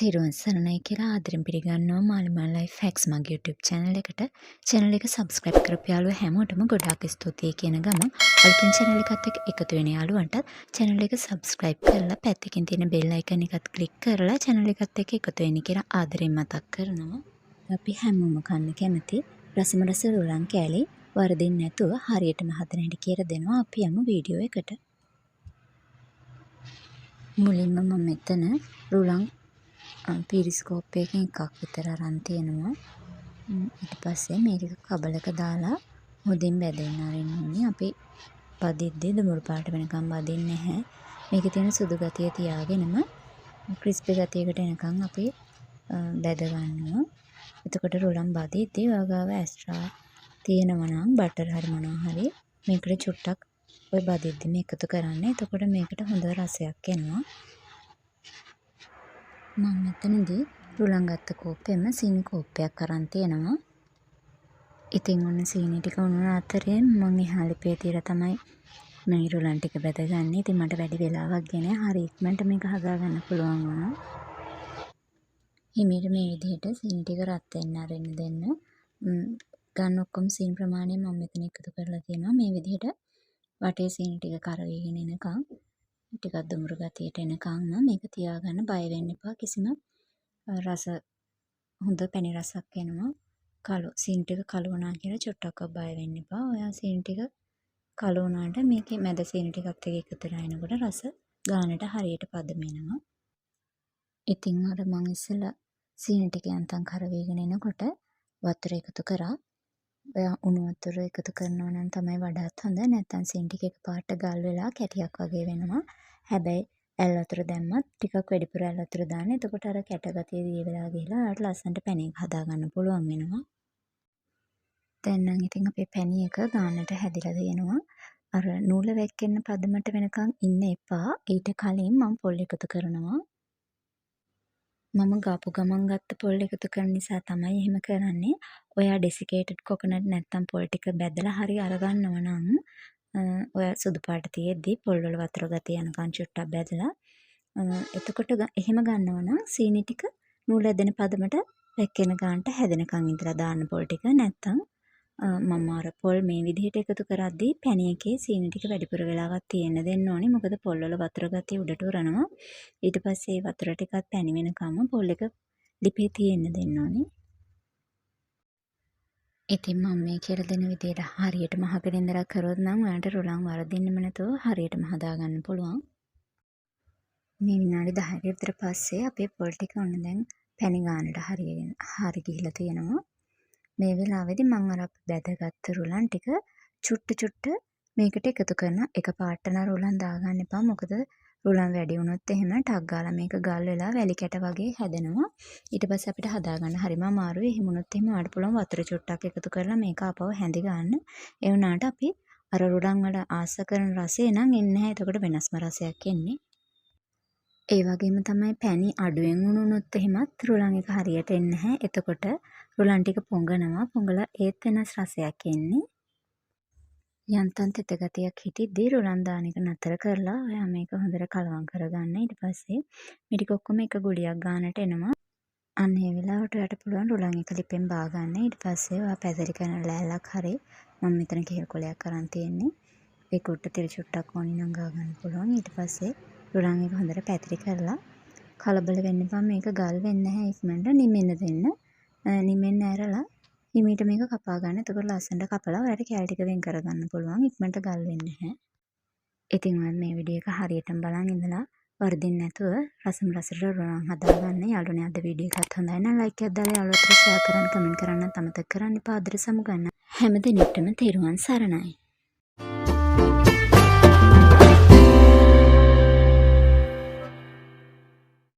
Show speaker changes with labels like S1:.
S1: තෙරුවන් සරණයි කියලා ආදරෙන් පිළිගන්නවා Malima Life Hacks මගේ YouTube channel එකට. channel එක subscribe කරපු යාළුවෝ හැමෝටම ගොඩාක් ස්තුතියි කියන ගමන් අලුතින් channel එකත් එක්ක එකතු වෙන යාළුවන්ටත් channel එක subscribe කරලා පැත්තකින් තියෙන bell icon එකත් click කරලා channel එකත් එක්ක එකතු වෙන්න කියලා ආදරෙන් මතක් කරනවා. අපි හැමෝම කන්න කැමති රසම රස රුලන් කෑලි වරදින් නැතුව හරියටම හදන හැටි කියලා දෙනවා. අපි යමු වීඩියෝ එකට. මුලින්ම මම මෙතන රුලන් පීරිස්කෝප් එකකින් එකක් විතර අරන් තියෙනවා. ඊට පස්සේ මේක කබලක දාලා හොඳින් බැදෙන්න ආරින්න ඕනේ. අපි බදිද්දී දුමුරු පාට වෙනකම් බදින්නේ නැහැ. මේකේ තියෙන සුදු ගතිය තියාගෙනම ක්‍රිස්පි ගතියකට එනකම් අපි බැද ගන්නවා. එතකොට රුලන් බදිද්දී වගාව ඇස්ට්‍රා තියෙනවා නම් බටර් හරි මොනවා හරි මේකට චුට්ටක් ඔය බදිද්දී මේ එකතු කරන්න. එතකොට මේකට හොඳ රසයක් එනවා. මම මෙතනදී රුලන් ගත්ත කෝප්පෙම සීනි කෝප්පයක් අරන් තියෙනවා. ඉතින් ඔන්න සීනි ටික උණුන අතරේ මම එහා ලිපේ තියලා තමයි මේ රුලන් ටික බෙදගන්නේ. ඉතින් මට වැඩි වෙලාවක් ගියේ නෑ. හරි ඉක්මනට මේක හදා ගන්න පුළුවන් වුණා. හිමීට මේ විදිහට සීනි ටික රත් වෙන්න අරින්න දෙන්න. ගන්න ඔක්කොම සීනි ප්‍රමාණය මම මෙතන එකතු කරලා තියෙනවා. මේ විදිහට වටේ සීනි ටික කරවීගෙන එනකම් ටිකක් දුමුරු ගතියට එනකම් මේක තියාගන්න. බය වෙන්න එපා. කිසිම රස හොඳ පැණි රසක් එනවා. කළු සීනි ටික කළු වුණා කියලා චුට්ටක්වත් බය වෙන්න එපා. ඔයා සීනි ටික කළු වුණාට මේකේ මැද සීනි ටිකත් එක්ක එකතු වෙලා එනකොට රස ගානට හරියට පදම වෙනවා. ඉතින් අර මං ඉස්සෙල්ලා සීනි ටික යන්තම් කරවීගෙන එනකොට වතුර එකතු කරා. ඔයා උණු වතුර එකතු කරනවා නම් තමයි වඩාත් හොඳ. නැත්නම් සීනි ටික එකපාරට ගල් වෙලා කැටියක් වගේ වෙනවා. හැබැයි ඇල් වතුර දැම්මත් ටිකක් වැඩිපුර ඇල් වතුර දාන්න. එතකොට අර කැට ගතිය දිය වෙලා ගිහලා ඔයාලට ලස්සනට පැණි එක හදා ගන්න පුළුවන් වෙනවා. දැන් නම් ඉතින් අපේ පැණි එක ගානට හැදිලා තියෙනවා. අර නූල වැක්කෙන්න පදමට වෙනකන් ඉන්න එපා. ඊට කලින් මම පොල් එකතු කරනවා. මම ගාපු ගමන් ගත්ත පොල් එකතු කරන නිසා තමයි එහෙම කරන්නේ. ඔයා ඩෙසිකේටඩ් කොකනට් නැත්තම් පොල් ටික බැදලා හරි අරගන්නව නම් ඔය සුදු පාට තියෙද්දි පොල් වල වතුර ගතිය යනකම් චුට්ටක් බැදලා එතකොට එහෙම ගන්නව නම් සීනි ටික නූල් ඇදෙන පදමට වැක්කෙන ගානට හැදෙනකන් ඉඳලා දාන්න පොල් ටික. නැත්තම් මම අර පොල් මේ විදිහට එකතු කරද්දී පැණි එකේ සීනි ටික වැඩිපුර වෙලාවක් තියෙන්න දෙන්න ඕනේ. මොකද පොල් වල වතුර ගතිය උඩට උරනවා. ඊට පස්සේ වතුර ටිකත් පැණි වෙනකම්ම පොල් එක ලිපේ තියෙන්න දෙන්න ඕනේ. ඉතින් මම මේ කියලා දෙන විදිහට හරියටම අහගෙන ඉඳලා කරොත් නම් ඔයාලට රුලන් වරදින්නෙම නැතුව හරියටම හදා ගන්න පුළුවන්. මේ විනාඩි 10ක විතර පස්සේ අපේ පොල් ටික ඔන්න දැන් පැණි ගානට හරි ගිහිලා තියෙනවා. මේ වෙලාවේදී මම අර බැදගත්ත රුලන් ටික චුට්ට මේකට එකතු කරන. එක පාට නා රුලන් දාගන්න එපා. මොකද රුලන් වැඩි වුණොත් එහෙම ටක් ගාලා මේක ගල් වෙලා වැලි කැට වගේ හැදෙනවා. ඊට පස්සේ අපිට හදාගන්න හරිම අමාරුයි. එහෙම වුණොත් එහෙම ඔයාලට පුළුවන් වතුර චුට්ටක් එකතු කරලා මේක ආපහු හැඳි ගන්න. ඒ වුණාට අපි අර රුලන් වල ආස කරන රසය නම් එන්නේ නැහැ. එතකොට වෙනස්ම රසයක් එන්නේ. ඒ වගේම තමයි පැණි අඩුවෙන් වුණොත් එහෙමත් රුලන් එක හරියට එන්නේ නැහැ. එතකොට රුලන් ටික පොඟනවා. පොඟලා ඒත් වෙනස් රසයක් එන්නේ. යන්තම් තෙත ගතියක් හිටිද්දී රුලන් දාන එක නතර කරලා ඔයා මේක හොඳට කලවම් කරගන්න. ඊට පස්සේ මේ ටික ඔක්කොම එක ගුලියක් ගානට එනවා. අන්න ඒ වෙලාවට ඔයාලට පුළුවන් රුලන් එක ලිපෙන් බා ගන්න. ඊට පස්සේ ඔයා පැදලි කරන ලෑල්ලක් හරි මම මෙතන කෙහෙල් කොලයක් අරන් තියෙන්නේ. ඒක උඩට තිරි චුට්ටක් ඕනි නම් ගා ගන්න පුළුවන්. ඊට පස්සේ රුලන් එක හොඳට පැතිරි කරලා කලබල වෙන්න එපා. මේක ගල් වෙන්නේ නැහැ. ඉක්මනට නිමෙන්න දෙන්න. නිමෙන්න ඇරලා හිමීට මේක කපා ගන්න. එතකොට ලස්සනට කපලා ඔයාලට කෑලි ටික වෙන් කරගන්න පුළුවන්. ඉක්මනට ගල් වෙන්නේ නැහැ. ඉතින් ඔයාලා මේ වීඩියෝ එක හරියටම බලන් ඉඳලා වරදින් නැතුව රසම රසට රුලන් හදාගන්න. යාළුවනේ අද වීඩියෝ එකත් හොඳයි නම් ලයික් එකක් දාලා යාළුවොත් ෂෙයා කරන්න කමෙන්ට් කරන්න අමතක කරන්න එපා. ආදර සමුගන්න. හැම දිනෙකටම තෙරුවන් සරණයි.